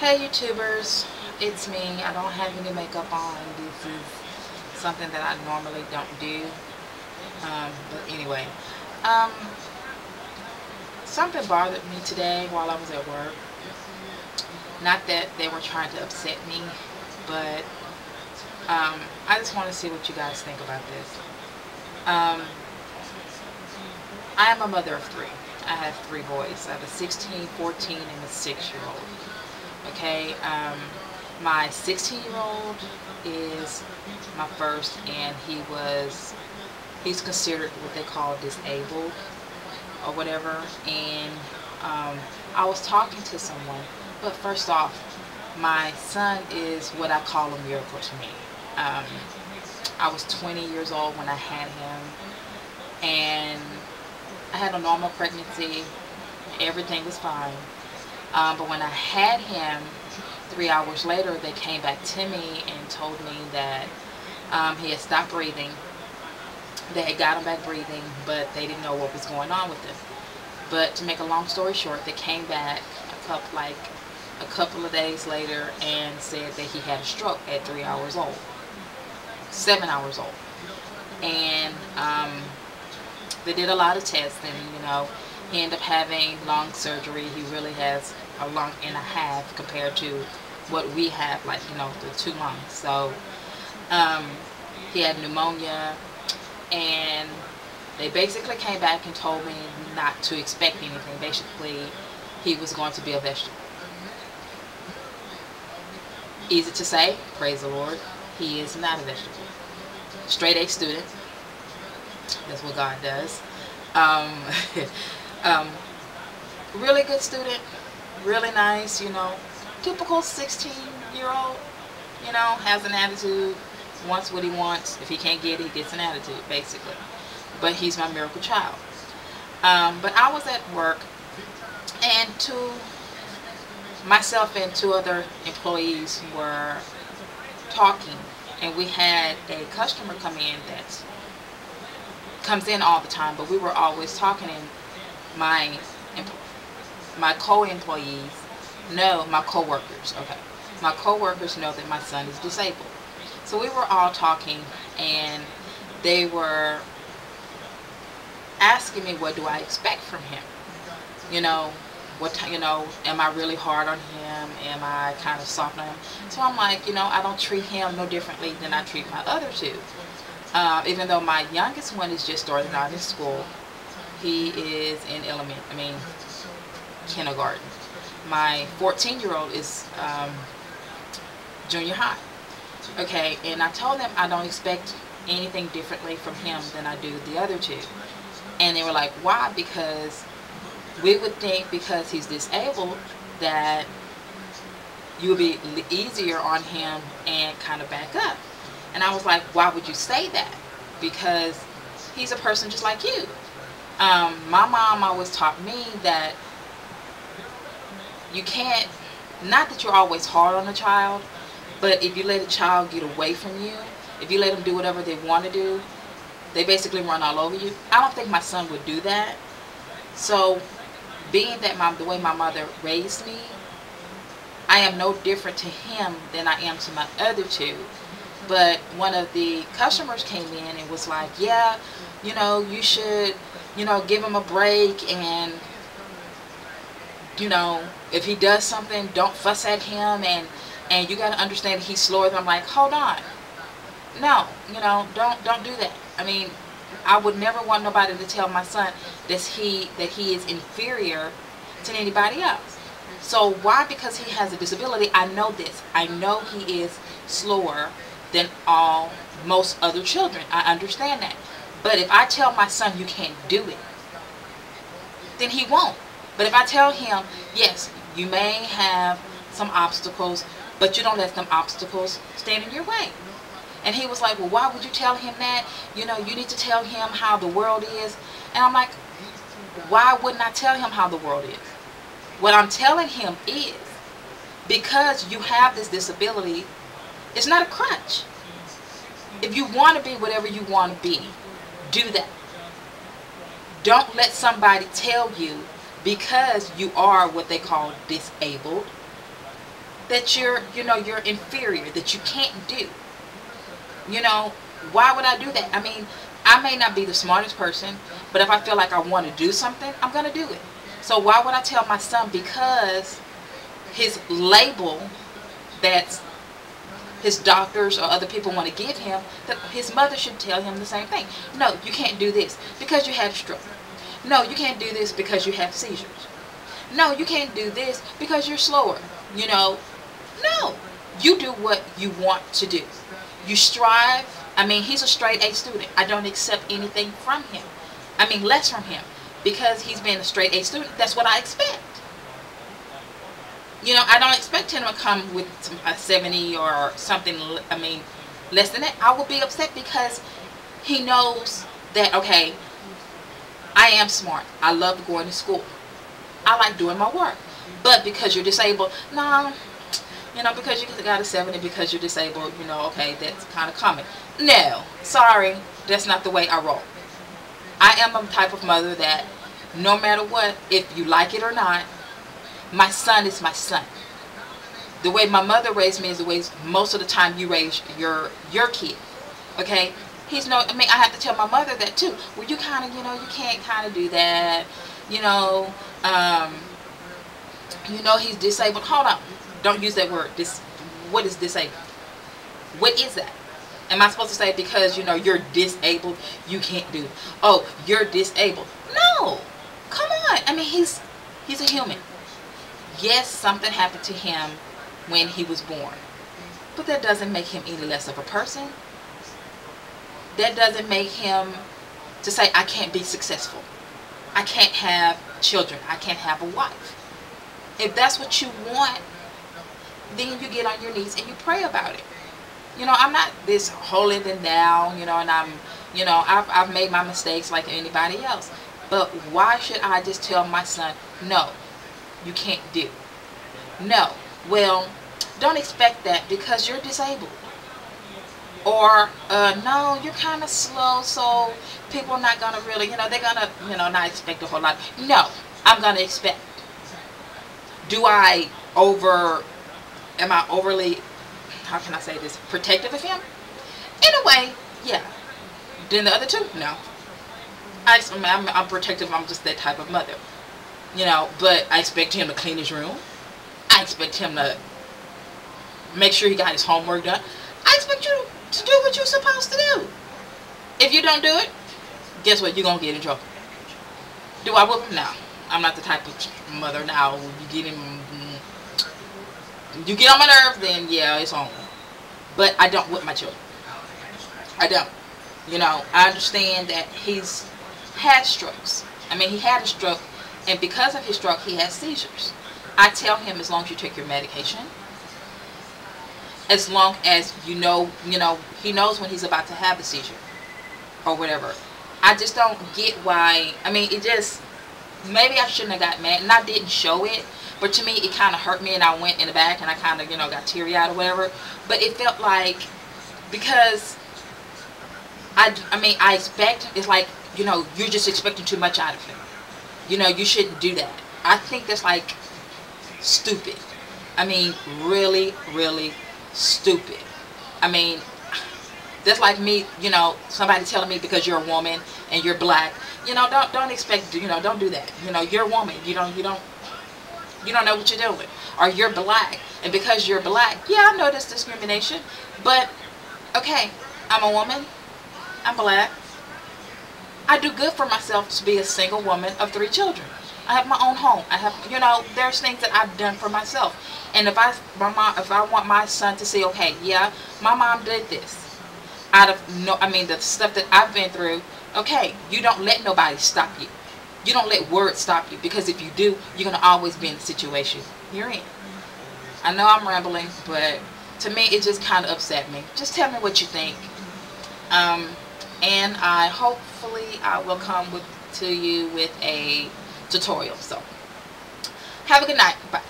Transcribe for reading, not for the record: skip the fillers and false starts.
Hey YouTubers, it's me. I don't have any makeup on. This is something that I normally don't do. But anyway, um, something bothered me today while I was at work. Not that they were trying to upset me, but I just want to see what you guys think about this. Um, I am a mother of three. I have three boys. I have a 16, 14, and a 6-year-old. Okay, my 16-year-old is my first, and he's considered what they call disabled or whatever. And I was talking to someone, but first off, my son is what I call a miracle to me. I was 20 years old when I had him, and I had a normal pregnancy. Everything was fine. But when I had him, 3 hours later, they came back to me and told me that he had stopped breathing. They had got him back breathing, but they didn't know what was going on with him. But to make a long story short, they came back a couple of days later and said that he had a stroke at 3 hours old, 7 hours old. And they did a lot of tests, and he ended up having lung surgery. He really has a lung and a half compared to what we have, like, the 2 lungs. So he had pneumonia, and they basically came back and told me not to expect anything. Basically, he was going to be a vegetable. Easy to say, praise the Lord, he is not a vegetable. Straight A student. That's what God does. Really good student, really nice, typical 16-year-old, has an attitude, wants what he wants. If he can't get it, he gets an attitude, basically. But he's my miracle child. But I was at work, and myself and 2 other employees were talking, and we had a customer come in that comes in all the time, but we were always talking, and my co-employees know, my co-workers, okay, my co-workers know that my son is disabled. So we were all talking, and they were asking me, what do I expect from him? Am I really hard on him? Am I kind of soft on him? So I'm like, I don't treat him no differently than I treat my other 2. Even though my youngest one is just starting out in school, he is in kindergarten. My 14-year-old is junior high. Okay, and I told them I don't expect anything differently from him than I do the other 2. And they were like, why? Because we would think because he's disabled that you would be easier on him and kind of back up. And I was like, why would you say that? Because he's a person just like you. My mom always taught me that you can't, not that you're always hard on a child, but if you let a child get away from you, if you let them do whatever they want to do, they basically run all over you. I don't think my son would do that. So being that the way my mother raised me, I am no different to him than I am to my other 2. But one of the customers came in and was like, yeah, you should, give him a break, and, if he does something, don't fuss at him, and you got to understand he's slower than. I'm like, hold on. No, don't do that. I mean, I would never want nobody to tell my son that he is inferior to anybody else. So why? Because he has a disability. I know this. I know he is slower than most other children. I understand that. But if I tell my son you can't do it, then he won't. But if I tell him, yes, you may have some obstacles, but you don't let them obstacles stand in your way. And he was like, well, why would you tell him that? You need to tell him how the world is. And I'm like, why wouldn't I tell him how the world is? What I'm telling him is, because you have this disability, it's not a crutch. If you want to be whatever you want to be, do that. Don't let somebody tell you, because you are what they call disabled, that you're, you're inferior, that you can't do. Why would I do that? I mean, I may not be the smartest person, but if I feel like I want to do something, I'm going to do it. So why would I tell my son, because his label that his doctors or other people want to give him, that his mother should tell him the same thing? No, you can't do this because you had a stroke. No, you can't do this because you have seizures. No, you can't do this because you're slower. No, you do what you want to do. You strive. I mean, he's a straight A student. I don't accept anything from him. I mean, less from him. Because he's been a straight A student, that's what I expect. I don't expect him to come with a 70 or something, I mean, less than that. I will be upset because he knows that, okay, I am smart. I love going to school. I like doing my work. But because you're disabled, no, because you got a 70 because you're disabled, okay, that's kind of common. No, sorry, that's not the way I roll. I am a type of mother that no matter what, if you like it or not, my son is my son. The way my mother raised me is the way most of the time you raise your kid. Okay? I mean, I have to tell my mother that too. Well, you kind of, you can't kind of do that. He's disabled. Hold on. Don't use that word. What is disabled? What is that? Am I supposed to say because, you're disabled, you can't do it? Oh, you're disabled. No. Come on. I mean, he's a human. Yes, something happened to him when he was born. But that doesn't make him any less of a person. That doesn't make him to say, I can't be successful. I can't have children. I can't have a wife. If that's what you want, then you get on your knees and you pray about it. I'm not this holier than thou, and I've made my mistakes like anybody else. But why should I just tell my son, no, you can't do? No. Well, don't expect that because you're disabled. Or, no, you're kind of slow, so people are not going to really, they're going to, not expect a whole lot. No, I'm going to expect. Am I overly, how can I say this, protective of him? In a way, yeah. Then the other two, no. I'm protective. I'm just that type of mother. But I expect him to clean his room. I expect him to make sure he got his homework done. I expect you to do what you're supposed to do. If you don't do it, guess what? You're going to get in trouble. Do I whoop him? No. I'm not the type of mother now. You get on my nerve, then yeah, it's on. But I don't whip my children. I don't. I understand that he's had strokes. I mean, he had a stroke, and because of his stroke, he has seizures. I tell him, as long as you take your medication, as long as he knows when he's about to have a seizure or whatever. I just don't get why. I mean, maybe I shouldn't have got mad, and I didn't show it, but to me, it kind of hurt me, and I went in the back, and I kind of, got teary-eyed or whatever. But it felt like, because I expect, it's like, you're just expecting too much out of him. You shouldn't do that. I think that's like stupid. I mean, really, really stupid. I mean, that's like me, somebody telling me because you're a woman and you're black, don't expect, don't do that. You're a woman. You don't know what you're doing. Or you're black, and because you're black, yeah, I know that's discrimination, but okay, I'm a woman. I'm black. I do good for myself to be a single woman of 3 children. I have my own home. I have, there's things that I've done for myself. And if I want my son to say, okay, yeah, my mom did this. The stuff that I've been through, okay, you don't let nobody stop you. You don't let words stop you, because if you do, you're going to always be in the situation you're in. I know I'm rambling, but to me, it just kind of upset me. Just tell me what you think. And hopefully I will come to you with a tutorial. So have a good night. Bye.